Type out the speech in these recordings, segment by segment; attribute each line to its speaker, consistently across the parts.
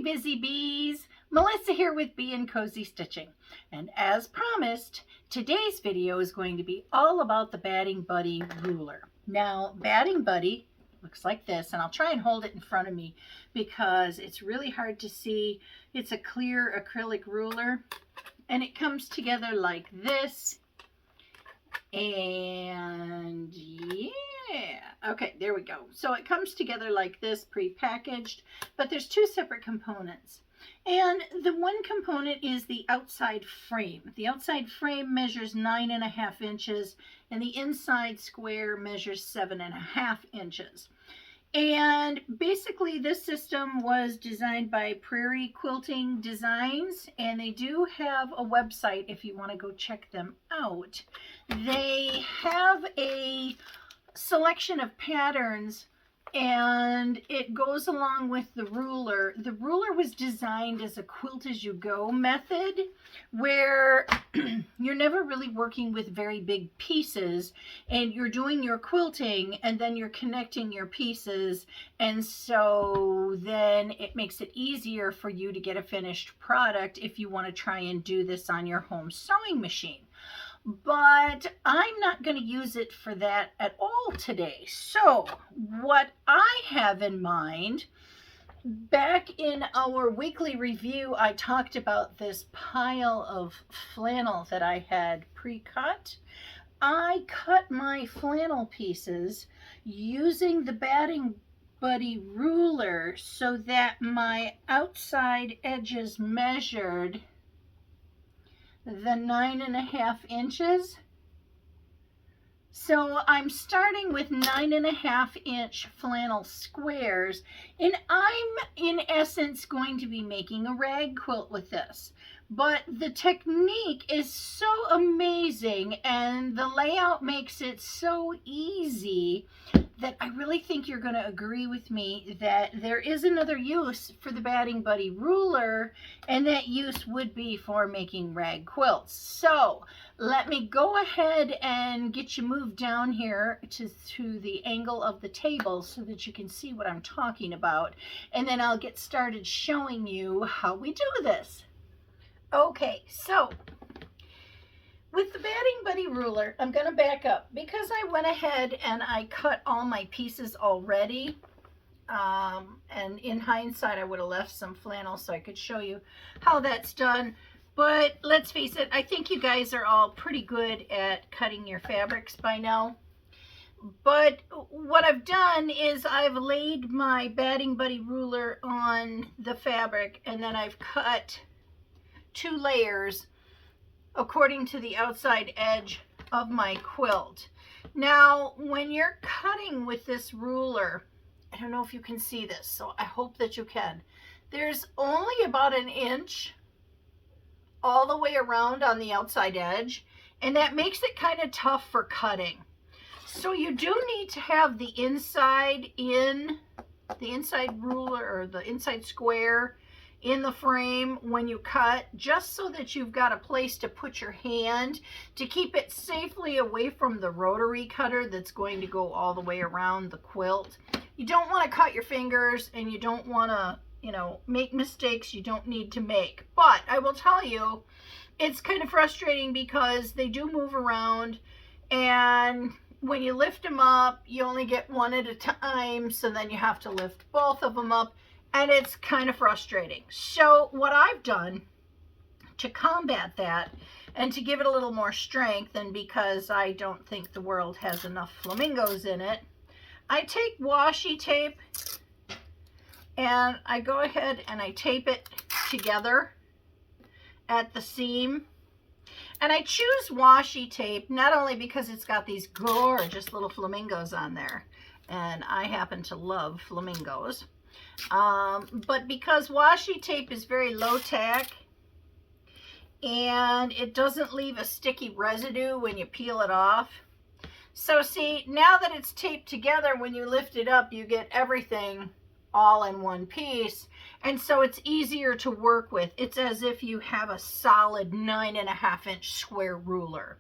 Speaker 1: busy bees. Melissa here with Bee and Cozy Stitching. And as promised, today's video is going to be all about the Batting Buddy ruler. Now, Batting Buddy looks like this, and I'll try and hold it in front of me because it's really hard to see. It's a clear acrylic ruler, and it comes together like this. And yeah, okay, there we go. So it comes together like this, pre-packaged, but there's two separate components. And the one component is the outside frame. The outside frame measures 9.5 inches, and the inside square measures 7.5 inches. And basically this system was designed by Prairie Quilting Designs, and they do have a website if you want to go check them out. They have a selection of patterns, and it goes along with the ruler. The ruler was designed as a quilt as you go method, where you're never really working with very big pieces, and you're doing your quilting and then you're connecting your pieces, and so then it makes it easier for you to get a finished product if you want to try and do this on your home sewing machine. But I'm not going to use it for that at all today. So what I have in mind, back in our weekly review, I talked about this pile of flannel that I had pre-cut. I cut my flannel pieces using the Batting Buddy ruler so that my outside edges measured the 9.5 inches. So I'm starting with 9.5 inch flannel squares, and I'm in essence going to be making a rag quilt with this. But the technique is so amazing and the layout makes it so easy that I really think you're going to agree with me that there is another use for the Batting Buddy ruler, and that use would be for making rag quilts. So let me go ahead and get you moved down here to the angle of the table so that you can see what I'm talking about, and then I'll get started showing you how we do this. Okay, so with the Batting Buddy ruler, I'm going to back up because I went ahead and I cut all my pieces already. And in hindsight, I would have left some flannel so I could show you how that's done. But let's face it, I think you guys are all pretty good at cutting your fabrics by now. But what I've done is I've laid my Batting Buddy ruler on the fabric, and then I've cut 2 layers according to the outside edge of my quilt. Now, when you're cutting with this ruler, I don't know if you can see this, so I hope that you can. There's only about 1 inch all the way around on the outside edge, and that makes it kind of tough for cutting. So you do need to have the inside ruler or the inside square in the frame when you cut, just so that you've got a place to put your hand to keep it safely away from the rotary cutter that's going to go all the way around the quilt. You don't want to cut your fingers, and you don't want to, make mistakes you don't need to make. But I will tell you, it's kind of frustrating because they do move around, and when you lift them up, you only get one at a time, so then you have to lift both of them up, and it's kind of frustrating. So what I've done to combat that and to give it a little more strength, and because I don't think the world has enough flamingos in it, I take washi tape and I go ahead and I tape it together at the seam. And I choose washi tape not only because it's got these gorgeous little flamingos on there, and I happen to love flamingos, but because washi tape is very low tack and it doesn't leave a sticky residue when you peel it off. So see, now that it's taped together, when you lift it up, you get everything all in one piece, and so it's easier to work with. It's as if you have a solid 9.5 inch square ruler.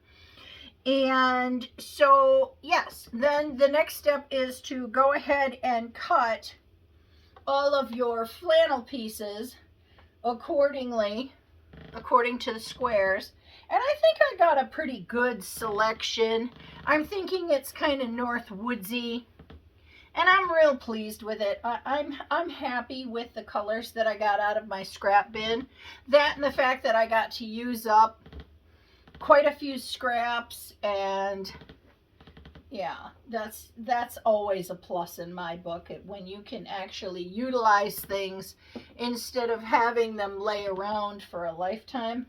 Speaker 1: And so yes, then the next step is to go ahead and cut all of your flannel pieces accordingly, according to the squares. And I think I got a pretty good selection. I'm thinking it's kind of north woodsy, and I'm real pleased with it. I'm happy with the colors that I got out of my scrap bin. That and the fact that I got to use up quite a few scraps, and yeah, that's always a plus in my book, when you can actually utilize things instead of having them lay around for a lifetime.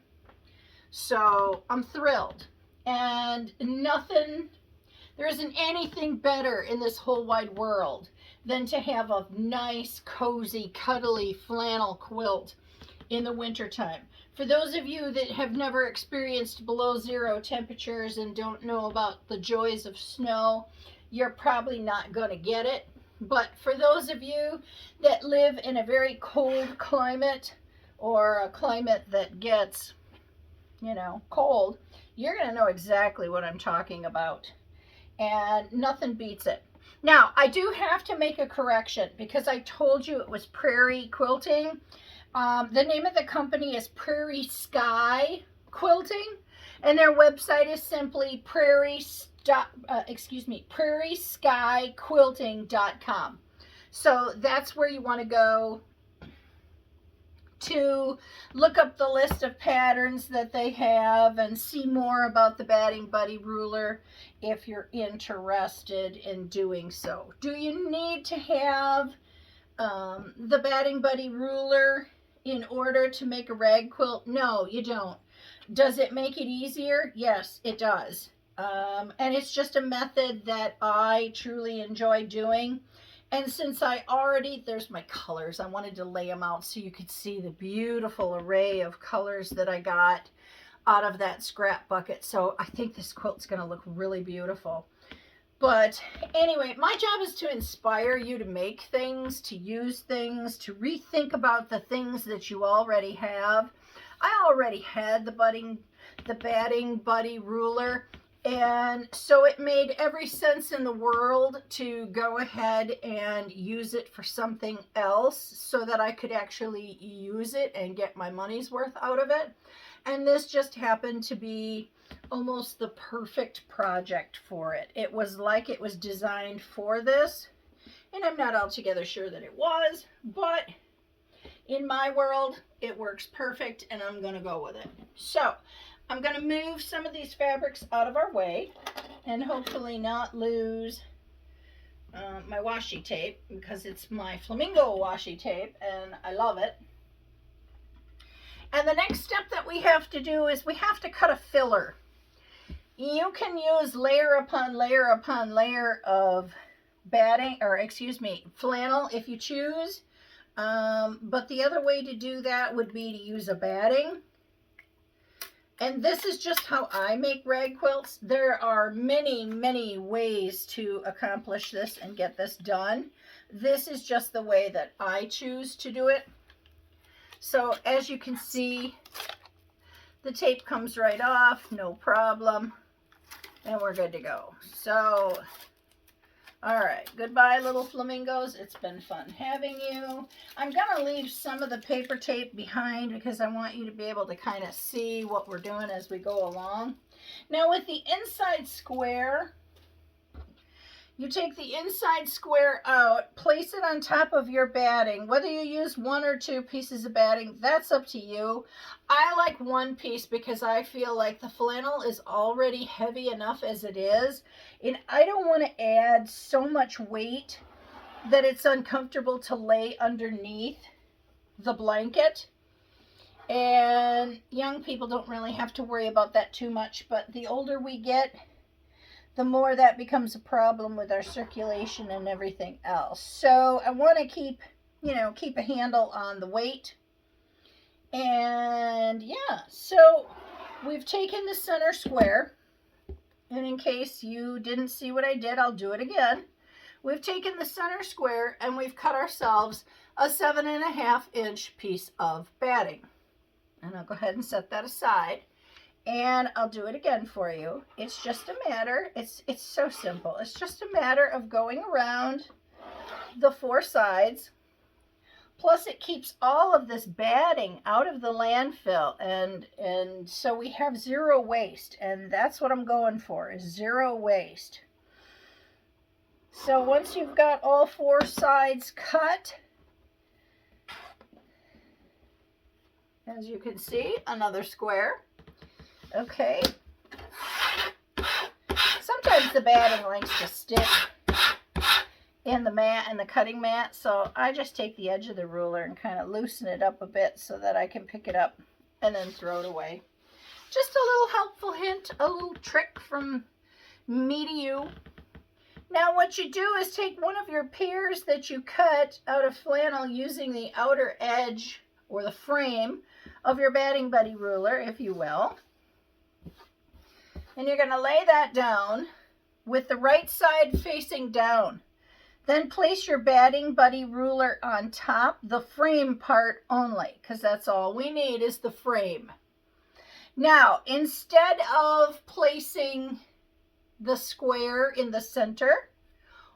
Speaker 1: So I'm thrilled, and there isn't anything better in this whole wide world than to have a nice, cozy, cuddly flannel quilt in the wintertime. For those of you that have never experienced below zero temperatures and don't know about the joys of snow, you're probably not going to get it. But for those of you that live in a very cold climate, or a climate that gets, cold, you're going to know exactly what I'm talking about. And nothing beats it. Now, I do have to make a correction because I told you it was Prairie Quilting. The name of the company is Prairie Sky Quilting, and their website is simply prairieskyquilting.com. So that's where you want to go to look up the list of patterns that they have and see more about the Batting Buddy ruler if you're interested in doing so. Do you need to have the Batting Buddy ruler in order to make a rag quilt? No, you don't. Does it make it easier? Yes, it does. And it's just a method that I truly enjoy doing. And since there's my colors, I wanted to lay them out so you could see the beautiful array of colors that I got out of that scrap bucket. So I think this quilt's going to look really beautiful. But anyway, my job is to inspire you to make things, to use things, to rethink about the things that you already have. I already had the Batting Buddy ruler, and so it made every sense in the world to go ahead and use it for something else so that I could actually use it and get my money's worth out of it. And this just happened to be almost the perfect project for it. It was like it was designed for this, and I'm not altogether sure that it was, but in my world, it works perfect, and I'm going to go with it. So I'm going to move some of these fabrics out of our way and hopefully not lose my washi tape, because it's my flamingo washi tape and I love it. And the next step that we have to do is we have to cut a filler. You can use layer upon layer upon layer of flannel if you choose. But the other way to do that would be to use a batting. And this is just how I make rag quilts. There are many, many ways to accomplish this and get this done. This is just the way that I choose to do it. So as you can see, the tape comes right off, no problem. And we're good to go. So, all right, goodbye little flamingos. It's been fun having you. I'm gonna leave some of the paper tape behind because I want you to be able to kind of see what we're doing as we go along. Now with the inside square, you take the inside square out, place it on top of your batting. Whether you use 1 or 2 pieces of batting, that's up to you. I like 1 piece because I feel like the flannel is already heavy enough as it is, and I don't want to add so much weight that it's uncomfortable to lay underneath the blanket. And young people don't really have to worry about that too much, but the older we get, the more that becomes a problem with our circulation and everything else. So I want to keep a handle on the weight. And yeah, so we've taken the center square, and in case you didn't see what I did, I'll do it again. We've taken the center square and we've cut ourselves a 7.5 inch piece of batting. And I'll go ahead and set that aside. And I'll do it again for you. It's just a matter, it's so simple. It's just a matter of going around the 4 sides Plus it keeps all of this batting out of the landfill, and so we have zero waste, and that's what I'm going for, is zero waste. So once you've got all 4 sides cut, as you can see, another square. Okay. Sometimes the batting likes to stick in the mat and the cutting mat, so I just take the edge of the ruler and kind of loosen it up a bit so that I can pick it up and then throw it away. Just a little helpful hint, a little trick from me to you. Now what you do is take one of your pairs that you cut out of flannel using the outer edge or the frame of your batting buddy ruler, if you will. And you're going to lay that down with the right side facing down. Then place your batting buddy ruler on top, the frame part only, because that's all we need is the frame. Now, instead of placing the square in the center,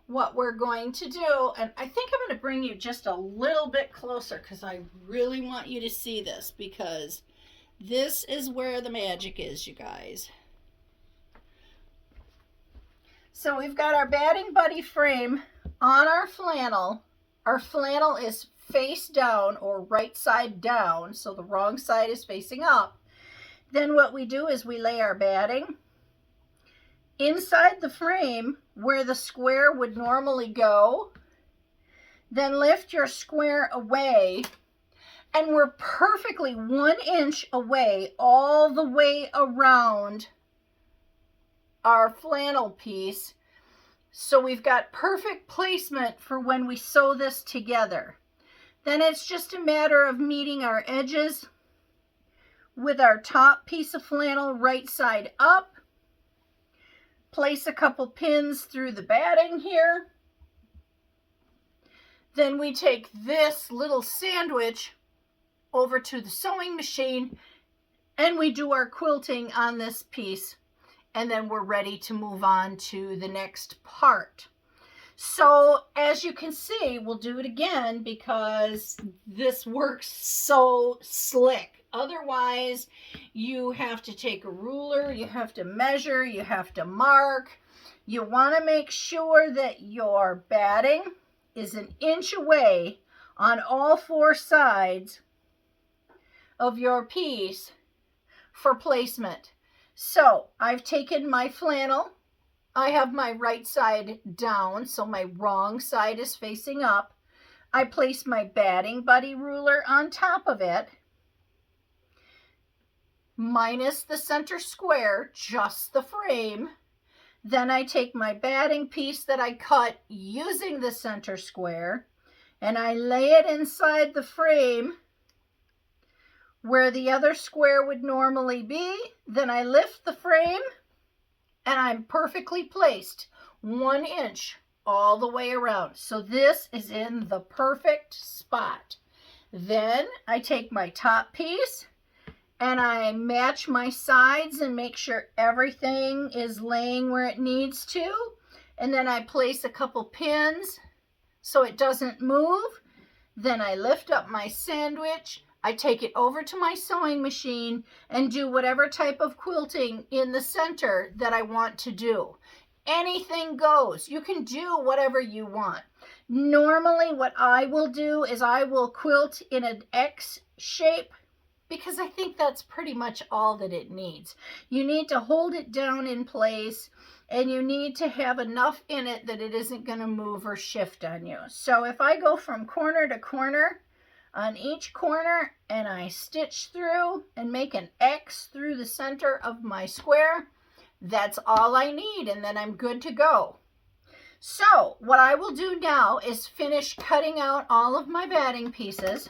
Speaker 1: what we're going to do, and I think I'm going to bring you just a little bit closer because I really want you to see this, because this is where the magic is, you guys. So we've got our batting buddy frame on our flannel. Our flannel is face down or right side down, so the wrong side is facing up. Then what we do is we lay our batting inside the frame where the square would normally go. Then lift your square away, and we're perfectly 1 inch away all the way around our flannel piece. So we've got perfect placement for when we sew this together. Then it's just a matter of meeting our edges with our top piece of flannel right side up. Place a couple pins through the batting here. Then we take this little sandwich over to the sewing machine and we do our quilting on this piece. And then we're ready to move on to the next part. So as you can see, we'll do it again because this works so slick. Otherwise, you have to take a ruler, you have to measure, you have to mark. You want to make sure that your batting is 1 inch away on all 4 sides of your piece for placement. So I've taken my flannel, I have my right side down, so my wrong side is facing up. I place my batting buddy ruler on top of it, minus the center square, just the frame. Then I take my batting piece that I cut using the center square, and I lay it inside the frame where the other square would normally be. Then I lift the frame and I'm perfectly placed 1 inch all the way around. So this is in the perfect spot. Then I take my top piece and I match my sides and make sure everything is laying where it needs to. And then I place a couple pins so it doesn't move. Then I lift up my sandwich. I take it over to my sewing machine and do whatever type of quilting in the center that I want to do. Anything goes. You can do whatever you want. Normally what I will do is I will quilt in an X shape because I think that's pretty much all that it needs. You need to hold it down in place and you need to have enough in it that it isn't going to move or shift on you. So if I go from corner to corner, on each corner and I stitch through and make an X through the center of my square, that's all I need, and then I'm good to go. So what I will do now is finish cutting out all of my batting pieces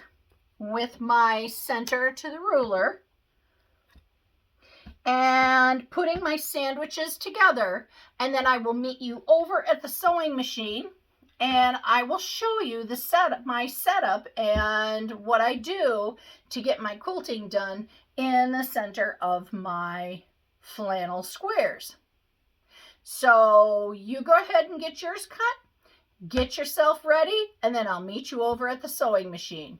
Speaker 1: with my center to the ruler and putting my sandwiches together, and then I will meet you over at the sewing machine and I will show you the setup, my setup, and what I do to get my quilting done in the center of my flannel squares. So you go ahead and get yours cut. Get yourself ready, and then I'll meet you over at the sewing machine.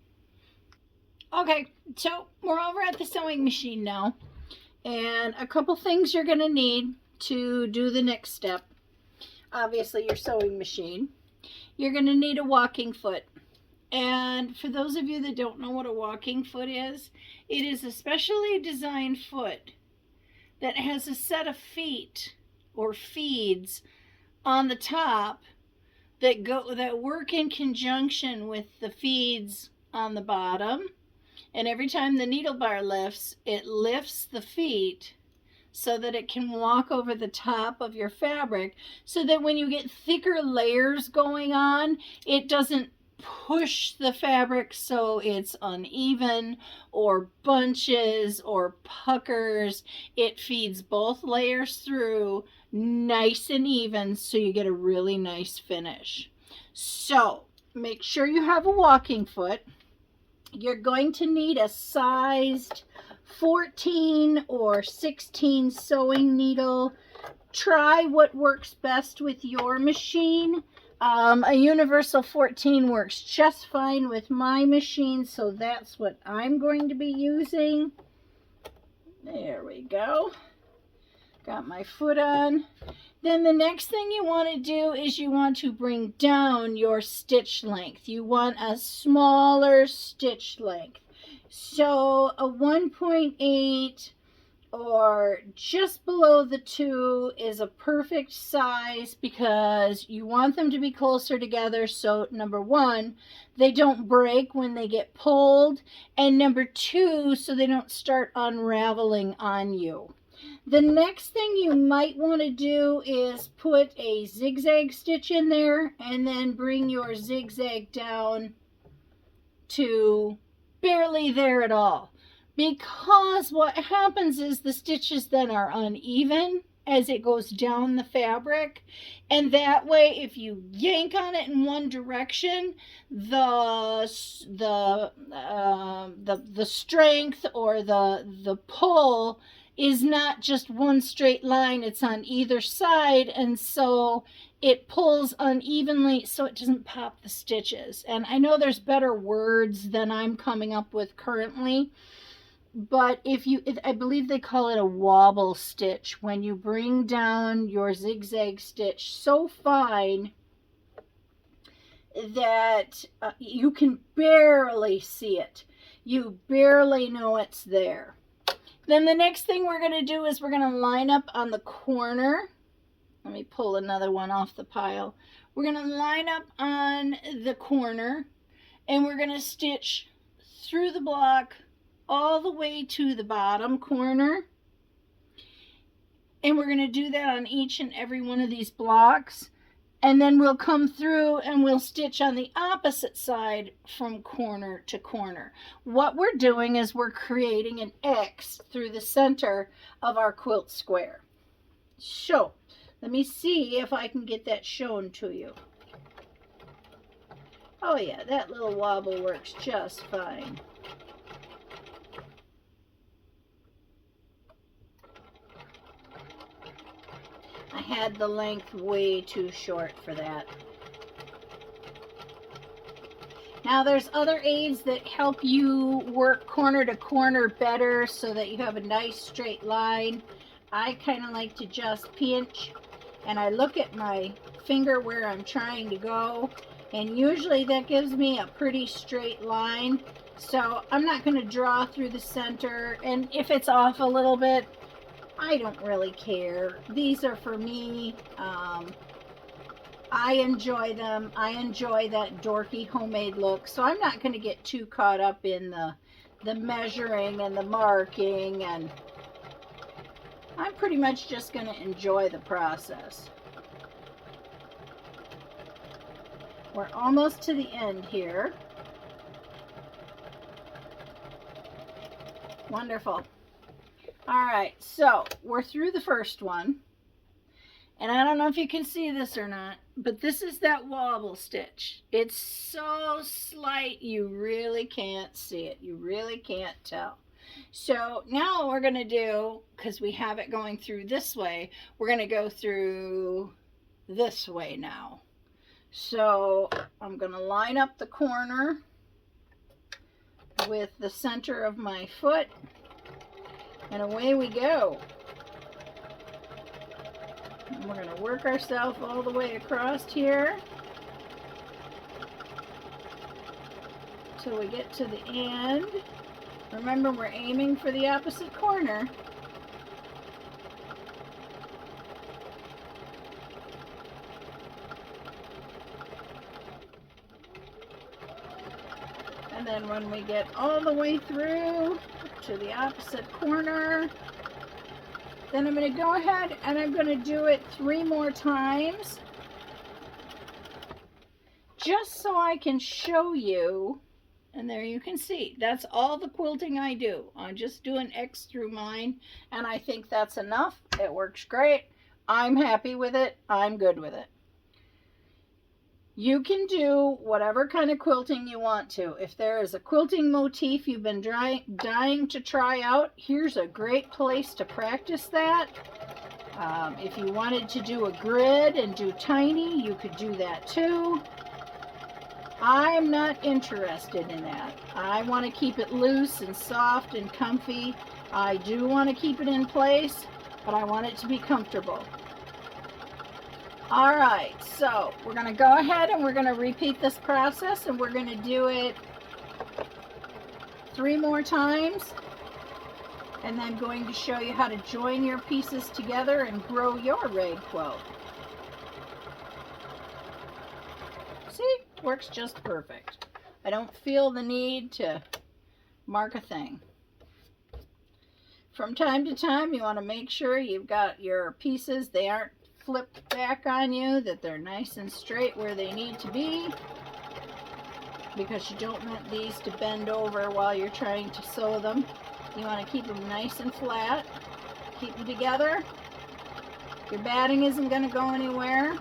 Speaker 1: Okay, so we're over at the sewing machine now, and a couple things you're going to need to do the next step. Obviously, your sewing machine. You're going to need a walking foot. And for those of you that don't know what a walking foot is, it is a specially designed foot that has a set of feet or feeds on the top that work in conjunction with the feeds on the bottom. And every time the needle bar lifts, it lifts the feet so that it can walk over the top of your fabric, so that when you get thicker layers going on, it doesn't push the fabric so it's uneven or bunches or puckers. It feeds both layers through nice and even, so you get a really nice finish. So make sure you have a walking foot. You're going to need a sized 14 or 16 sewing needle. Try what works best with your machine. A universal 14 works just fine with my machine, so that's what I'm going to be using. There we go. Got my foot on. Then the next thing you want to do is you want to bring down your stitch length. You want a smaller stitch length. So a 1.8 or just below the 2 is a perfect size, because you want them to be closer together, so number 1, they don't break when they get pulled, and number 2, so they don't start unraveling on you. The next thing you might want to do is put a zigzag stitch in there, and then bring your zigzag down to barely there at all. Because what happens is the stitches then are uneven as it goes down the fabric, and that way if you yank on it in one direction, the strength or the pull is not just one straight line, it's on either side, and so it pulls unevenly, so it doesn't pop the stitches. And I know there's better words than I'm coming up with currently, but I believe they call it a wobble stitch, when you bring down your zigzag stitch so fine that you can barely see it. You barely know it's there. Then the next thing we're going to do is we're going to line up on the corner. Let me pull another one off the pile. We're going to line up on the corner, and we're going to stitch through the block all the way to the bottom corner. And we're going to do that on each and every one of these blocks. And then we'll come through and we'll stitch on the opposite side from corner to corner. What we're doing is we're creating an X through the center of our quilt square. So let me see if I can get that shown to you. Oh yeah, that little wobble works just fine. I had the length way too short for that. Now there's other aids that help you work corner to corner better so that you have a nice straight line. I kind of like to just pinch, and I look at my finger where I'm trying to go, and usually that gives me a pretty straight line. So I'm not going to draw through the center, and if it's off a little bit, I don't really care. These are for me. I enjoy them. I enjoy that dorky homemade look, so I'm not going to get too caught up in the measuring and the marking, and I'm pretty much just going to enjoy the process. We're almost to the end here. Wonderful. All right, so we're through the first one, and I don't know if you can see this or not, but this is that wobble stitch. It's so slight you really can't see it. You really can't tell. So now what we're going to do, because we have it going through this way, we're going to go through this way now. So I'm going to line up the corner with the center of my foot, and away we go. And we're going to work ourselves all the way across here till we get to the end. Remember, we're aiming for the opposite corner. And then when we get all the way through to the opposite corner, then I'm going to go ahead and I'm going to do it 3 more times, just so I can show you. And there you can see, that's all the quilting I do. I just do an X through mine, and I think that's enough. It works great. I'm happy with it. I'm good with it. You can do whatever kind of quilting you want to. If there is a quilting motif you've been dying to try out, here's a great place to practice that. If you wanted to do a grid and do tiny, you could do that too. I'm not interested in that. I want to keep it loose and soft and comfy. I do want to keep it in place, but I want it to be comfortable. All right, so we're going to go ahead and we're going to repeat this process, and we're going to do it 3 more times. And I'm going to show you how to join your pieces together and grow your rag quilt. See, works just perfect. I don't feel the need to mark a thing. From time to time, you want to make sure you've got your pieces, they aren't flipped back on you, that they're nice and straight where they need to be, because you don't want these to bend over while you're trying to sew them. You want to keep them nice and flat. Keep them together. Your batting isn't going to go anywhere.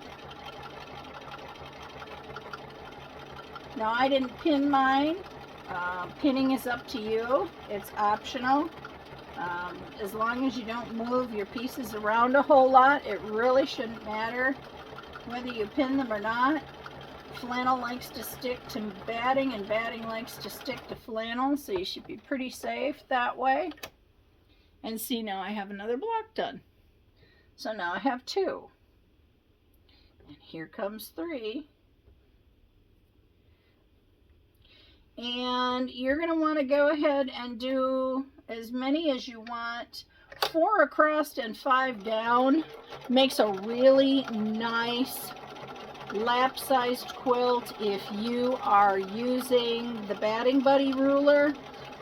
Speaker 1: Now, I didn't pin mine. Pinning is up to you. It's optional. As long as you don't move your pieces around a whole lot, it really shouldn't matter whether you pin them or not. Flannel likes to stick to batting, and batting likes to stick to flannel, so you should be pretty safe that way. And see, now I have another block done. So now I have 2. And here comes 3. And you're going to want to go ahead and do as many as you want. 4 across and 5 down makes a really nice lap-sized quilt if you are using the Batting Buddy ruler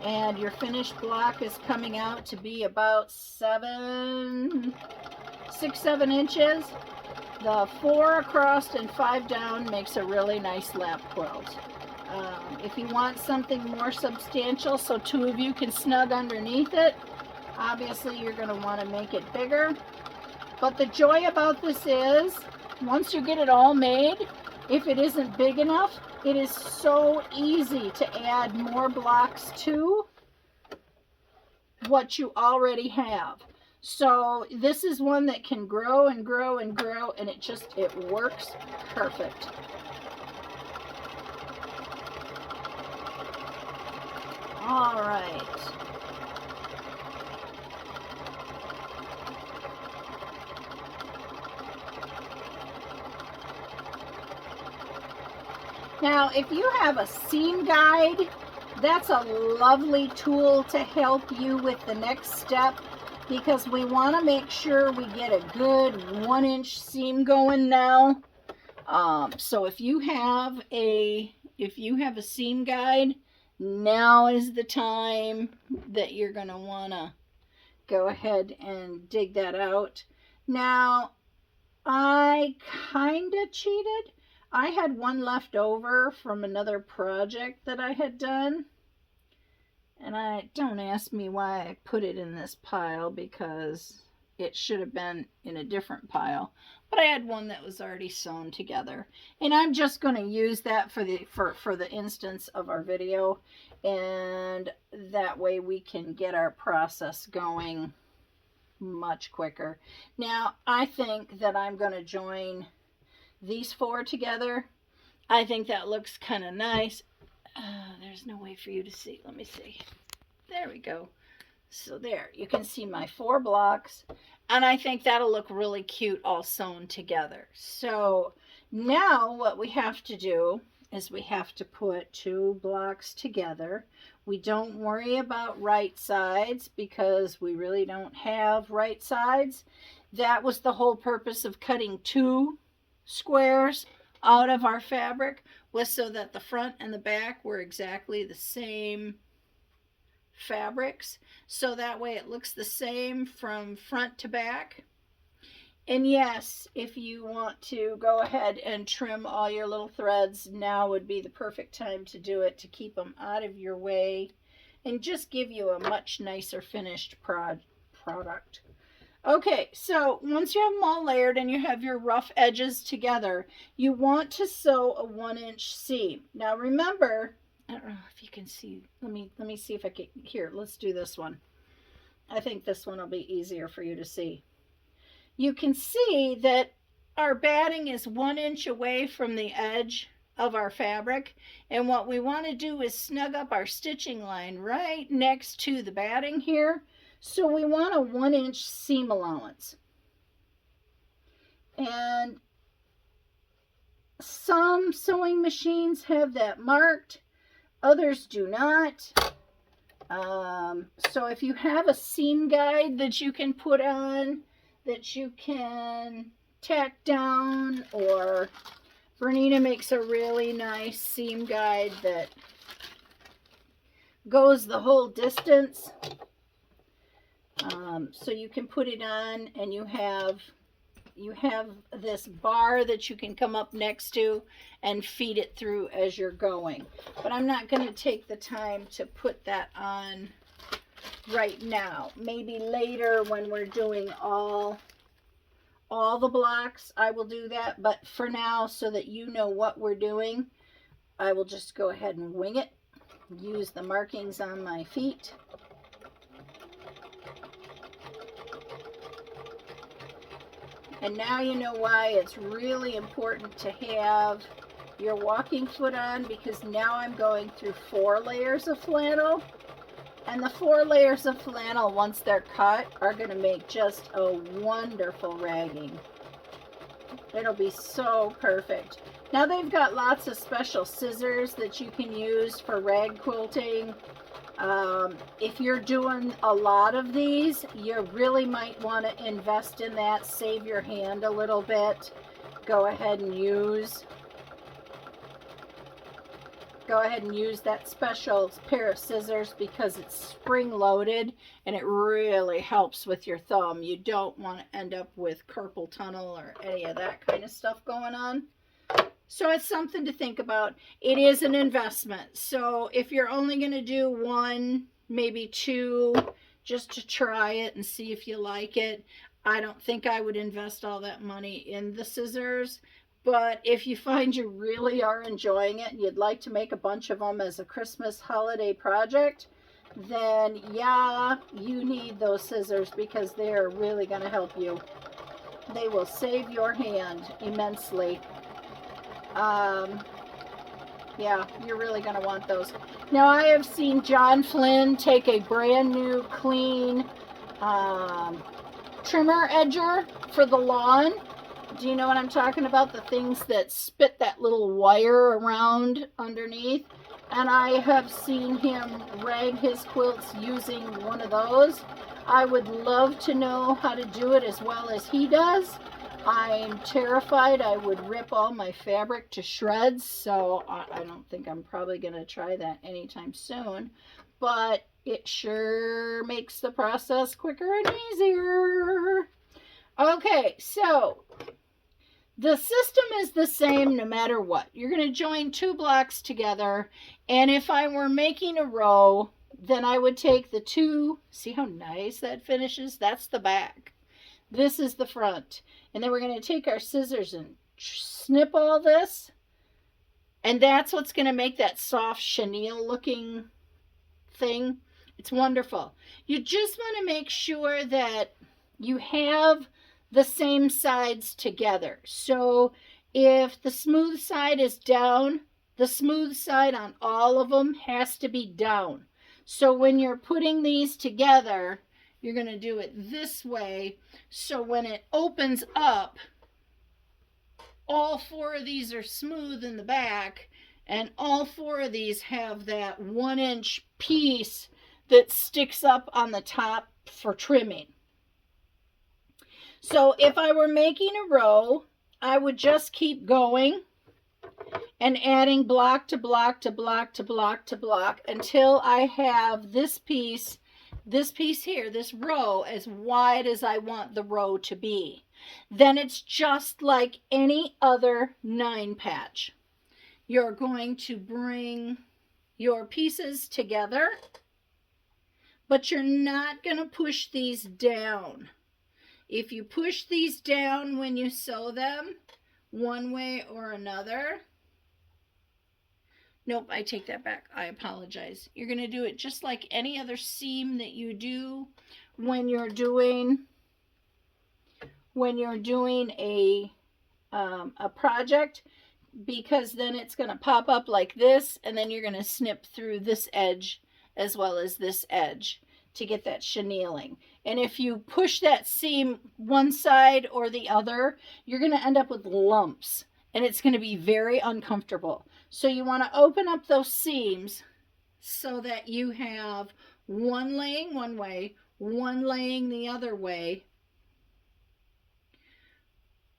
Speaker 1: and your finished block is coming out to be about 6-7 inches. The 4 across and 5 down makes a really nice lap quilt. If you want something more substantial so 2 of you can snug underneath it, obviously you're going to want to make it bigger. But the joy about this is, once you get it all made, if it isn't big enough, it is so easy to add more blocks to what you already have. So this is one that can grow and grow and grow, and it works perfect. All right. Now, if you have a seam guide, that's a lovely tool to help you with the next step, because we want to make sure we get a good 1-inch seam going now. So if you have a seam guide, now is the time that you're going to want to go ahead and dig that out. Now, I kind of cheated. I had one left over from another project that I had done. And don't ask me why I put it in this pile, because it should have been in a different pile. But I had one that was already sewn together. And I'm just going to use that for the instance of our video. And that way we can get our process going much quicker. Now, I think that I'm going to join these 4 together I think that looks kind of nice. There's no way for you to see. Let me see. There we go. So there, you can see my 4 blocks, and I think that'll look really cute all sewn together. So now what we have to do is we have to put 2 blocks together. We don't worry about right sides because we really don't have right sides. That was the whole purpose of cutting 2 squares out of our fabric, was so that the front and the back were exactly the same fabrics, so that way it looks the same from front to back. And yes, if you want to go ahead and trim all your little threads, now would be the perfect time to do it, to keep them out of your way and just give you a much nicer finished product. Okay, so once you have them all layered and you have your rough edges together, you want to sew a 1-inch seam. Now remember, I don't know if you can see. Let me see if I can. Here, let's do this one. I think this one will be easier for you to see. You can see that our batting is 1 inch away from the edge of our fabric, and what we want to do is snug up our stitching line right next to the batting here. So we want a 1-inch seam allowance. And some sewing machines have that marked, others do not. So if you have a seam guide that you can put on, that you can tack down, or Bernina makes a really nice seam guide that goes the whole distance. So you can put it on, and you have this bar that you can come up next to and feed it through as you're going. But I'm not going to take the time to put that on right now. Maybe later when we're doing all the blocks, I will do that. But for now, so that you know what we're doing, I will just go ahead and wing it. Use the markings on my feet. And now you know why it's really important to have your walking foot on, because now I'm going through 4 layers of flannel. And the 4 layers of flannel, once they're cut, are going to make just a wonderful ragging. It'll be so perfect. Now they've got lots of special scissors that you can use for rag quilting. If you're doing a lot of these, you really might want to invest in that. Save your hand a little bit. Go ahead and use that special pair of scissors, because it's spring loaded and it really helps with your thumb. You don't want to end up with carpal tunnel or any of that kind of stuff going on. So it's something to think about. It is an investment. So if you're only going to do 1, maybe 2, just to try it and see if you like it, I don't think I would invest all that money in the scissors. But if you find you really are enjoying it and you'd like to make a bunch of them as a Christmas holiday project, then yeah, you need those scissors, because they are really going to help you. They will save your hand immensely. Yeah, you're really going to want those. Now, I have seen John Flynn take a brand new clean trimmer edger for the lawn. Do you know what I'm talking about? The things that spit that little wire around underneath. And I have seen him rag his quilts using one of those. I would love to know how to do it as well as he does. I'm terrified I would rip all my fabric to shreds, so I don't think I'm probably going to try that anytime soon. But it sure makes the process quicker and easier. Okay, so the system is the same no matter what. You're going to join 2 blocks together, and if I were making a row, then I would take the 2, see how nice that finishes? That's the back. This is the front. And then we're going to take our scissors and snip all this. And that's what's going to make that soft chenille looking thing. It's wonderful. You just want to make sure that you have the same sides together. So If the smooth side is down, the smooth side on all of them has to be down. So when you're putting these together, you're going to do it this way. So when it opens up, all four of these are smooth in the back, and all four of these have that 1-inch piece that sticks up on the top for trimming. So if I were making a row, I would just keep going and adding block to block to block to block to block until I have this piece here, this row, as wide as I want the row to be. Then it's just like any other 9 patch. You're going to bring your pieces together, but you're not going to push these down. If you push these down when you sew them, one way or another, nope, I take that back. I apologize. You're going to do it just like any other seam that you do when you're doing a project, because then it's going to pop up like this, and then you're going to snip through this edge as well as this edge to get that chenilling. And if you push that seam one side or the other, you're going to end up with lumps, and it's going to be very uncomfortable. So you want to open up those seams so that you have one laying one way, one laying the other way,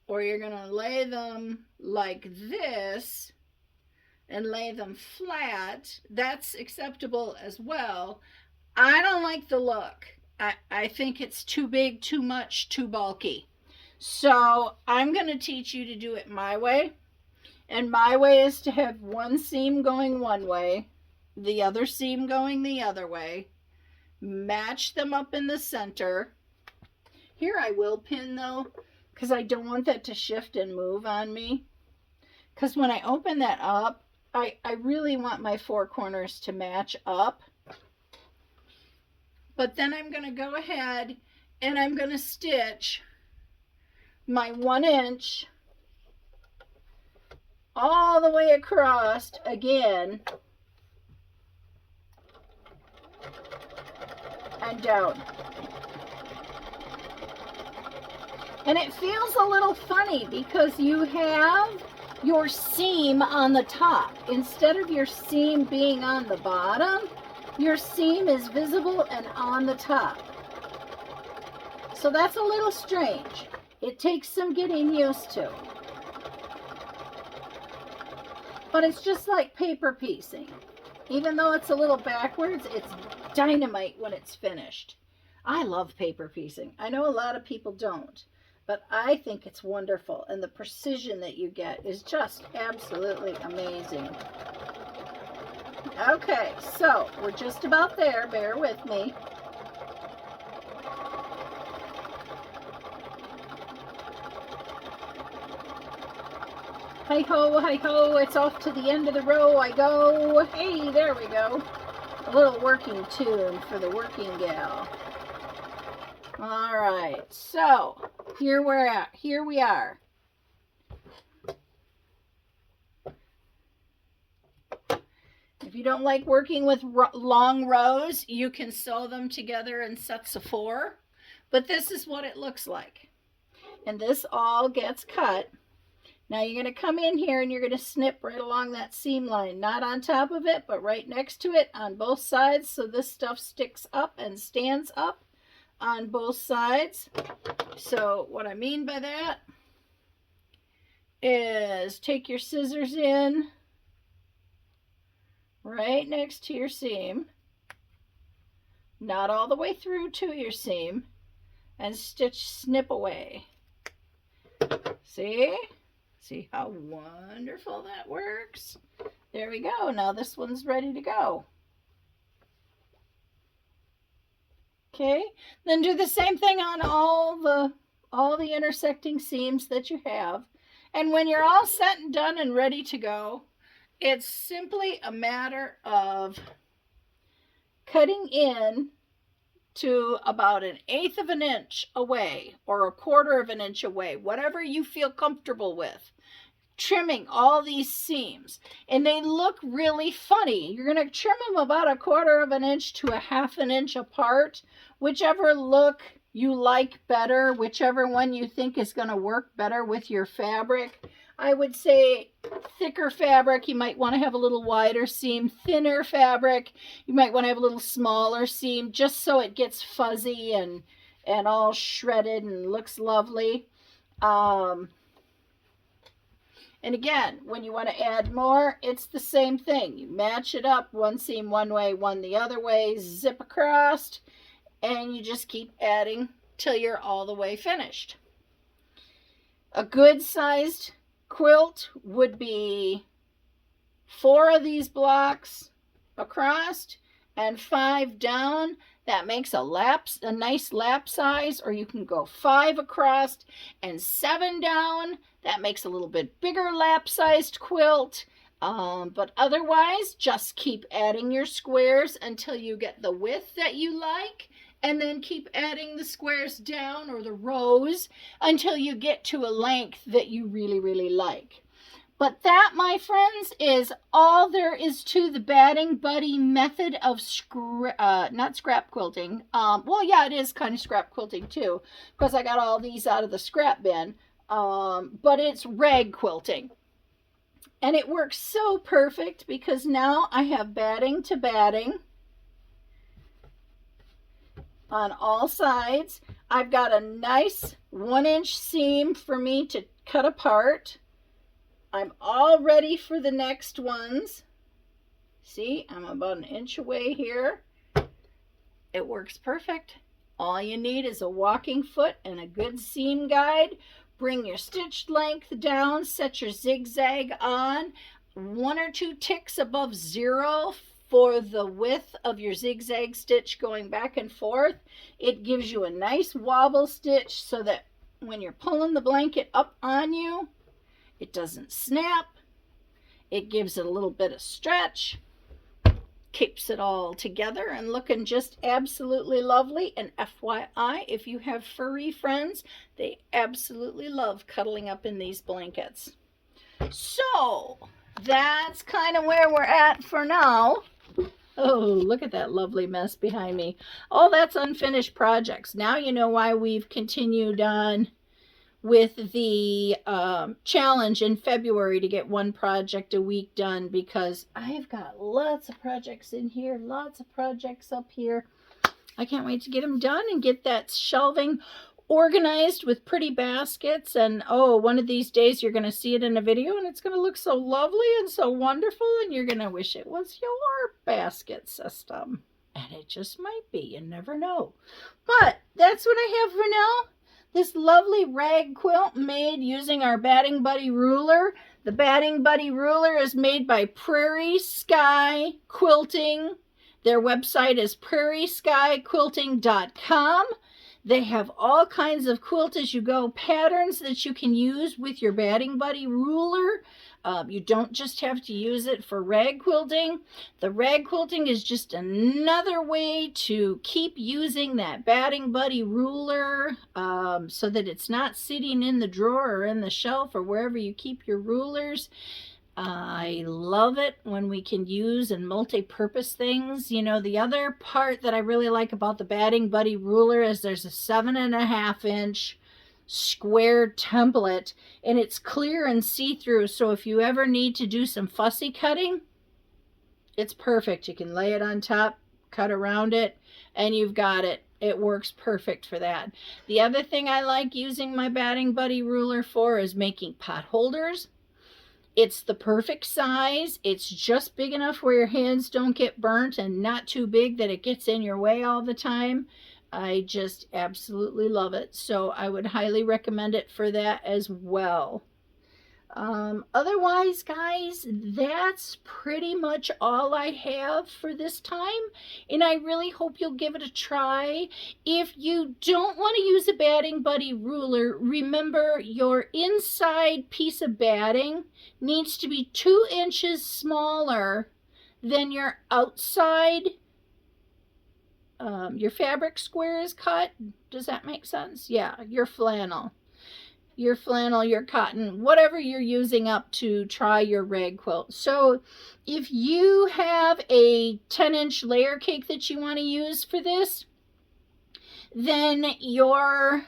Speaker 1: or you're going to lay them like this and lay them flat. That's acceptable as well. I don't like the look. I think it's too big, too much, too bulky. So I'm going to teach you to do it my way. And my way is to have one seam going one way, the other seam going the other way, match them up in the center. Here I will pin though, because I don't want that to shift and move on me. Because when I open that up, I really want my 4 corners to match up. But then I'm going to go ahead and I'm going to stitch my 1-inch all the way across again and down. And it feels a little funny because you have your seam on the top. Instead of your seam being on the bottom, your seam is visible and on the top. So that's a little strange. It takes some getting used to. But it's just like paper piecing. Even though it's a little backwards, it's dynamite when it's finished. I love paper piecing. I know a lot of people don't, but I think it's wonderful. And the precision that you get is just absolutely amazing. Okay, so we're just about there. Bear with me. Hi-ho, it's off to the end of the row I go. Hey, there we go. A little working tune for the working gal. All right, so here we are. If you don't like working with long rows, you can sew them together in sets of 4. But this is what it looks like. And this all gets cut. Now you're going to come in here and you're going to snip right along that seam line. Not on top of it, but right next to it on both sides. So this stuff sticks up and stands up on both sides. So what I mean by that is take your scissors in right next to your seam, not all the way through to your seam, and snip away. See how wonderful that works? There we go. Now this one's ready to go. Okay, then do the same thing on all the intersecting seams that you have. And when you're all set and done and ready to go, it's simply a matter of cutting in to about 1/8 of an inch away or 1/4 of an inch away, whatever you feel comfortable with. trimming all these seams, and they look really funny. You're going to trim them about 1/4 of an inch to 1/2 an inch apart, whichever look you like better, whichever one you think is going to work better with your fabric. I would say thicker fabric, you might want to have a little wider seam. Thinner fabric, you might want to have a little smaller seam, just so it gets fuzzy and all shredded and looks lovely. And again, when you want to add more, it's the same thing. You match it up, one seam one way, one the other way, zip across, and you just keep adding till you're all the way finished. A good sized quilt would be 4 of these blocks across and 5 down. That makes a nice lap size, or you can go 5 across and 7 down. That makes a little bit bigger lap sized quilt. But otherwise, just keep adding your squares until you get the width that you like, and then keep adding the squares down, or the rows, until you get to a length that you really, really like. But that, my friends, is all there is to the Batting Buddy method of not scrap quilting. Well, yeah, it is kind of scrap quilting too, because I got all these out of the scrap bin. But it's rag quilting. And it works so perfect because now I have batting to batting on all sides. I've got a nice 1-inch seam for me to cut apart. I'm all ready for the next ones. See, I'm about 1 inch away here. It works perfect. All you need is a walking foot and a good seam guide. Bring your stitch length down, set your zigzag on, 1 or 2 ticks above 0 for the width of your zigzag stitch going back and forth. It gives you a nice wobble stitch so that when you're pulling the blanket up on you, it doesn't snap. It gives it a little bit of stretch, keeps it all together and looking just absolutely lovely. And FYI, if you have furry friends, they absolutely love cuddling up in these blankets. So that's kind of where we're at for now. Oh, look at that lovely mess behind me. Oh, that's unfinished projects. Now you know why we've continued on with the challenge in February to get 1 project a week done, because I've got lots of projects in here, lots of projects up here. I can't wait to get them done and get that shelving organized with pretty baskets. And oh, one of these days you're going to see it in a video and it's going to look so lovely and so wonderful, and you're going to wish it was your basket system. And it just might be, you never know. But that's what I have for now. This lovely rag quilt made using our Batting Buddy ruler. The Batting Buddy ruler is made by Prairie Sky Quilting. Their website is prairieskyquilting.com. They have all kinds of quilt as you go patterns that you can use with your Batting Buddy ruler. You don't just have to use it for rag quilting. The rag quilting is just another way to keep using that Batting Buddy ruler so that it's not sitting in the drawer or in the shelf or wherever you keep your rulers. I love it when we can use and multi-purpose things. You know, the other part that I really like about the Batting Buddy ruler is there's a 7.5 inch square template, and it's clear and see-through, so if you ever need to do some fussy cutting, it's perfect. You can lay it on top, cut around it, and you've got it. It works perfect for that. The other thing I like using my Batting Buddy ruler for is making pot holders. It's the perfect size. It's just big enough where your hands don't get burnt, and not too big that it gets in your way all the time. I just absolutely love it. So I would highly recommend it for that as well. Otherwise, guys, that's pretty much all I have for this time, and I really hope you'll give it a try. If you don't want to use a Batting Buddy ruler, remember your inside piece of batting needs to be 2 inches smaller than your outside. Your fabric square is cut. Does that make sense? Yeah, your flannel. your flannel, your cotton, whatever you're using up to try your rag quilt. So if you have a 10-inch layer cake that you want to use for this, then your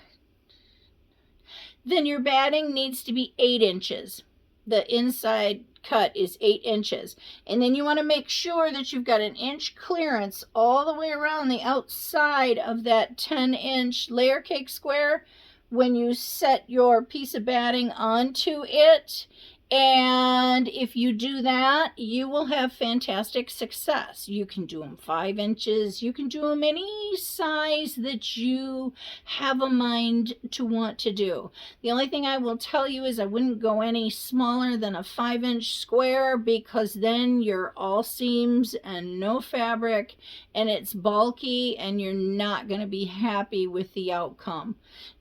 Speaker 1: batting needs to be 8 inches. The inside cut is 8 inches. And then you want to make sure that you've got an inch clearance all the way around the outside of that 10-inch layer cake square when you set your piece of batting onto it. And if you do that, you will have fantastic success. You can do them 5 inches. You can do them any size that you have a mind to want to do. The only thing I will tell you is I wouldn't go any smaller than a 5-inch square, because then you're all seams and no fabric and it's bulky and you're not going to be happy with the outcome.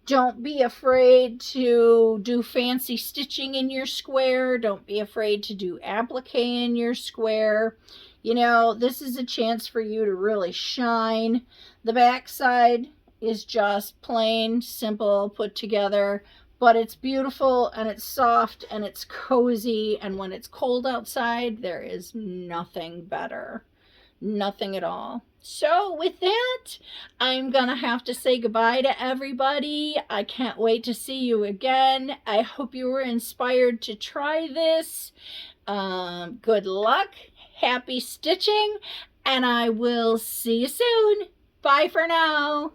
Speaker 1: Don't be afraid to do fancy stitching in your square. Don't be afraid to do applique in your square. You know, this is a chance for you to really shine. The back side is just plain, simple, put together, but it's beautiful and it's soft and it's cozy. And when it's cold outside, there is nothing better. Nothing at all. So with that, I'm gonna have to say goodbye to everybody. I can't wait to see you again. I hope you were inspired to try this. Good luck, happy stitching, and I will see you soon. Bye for now.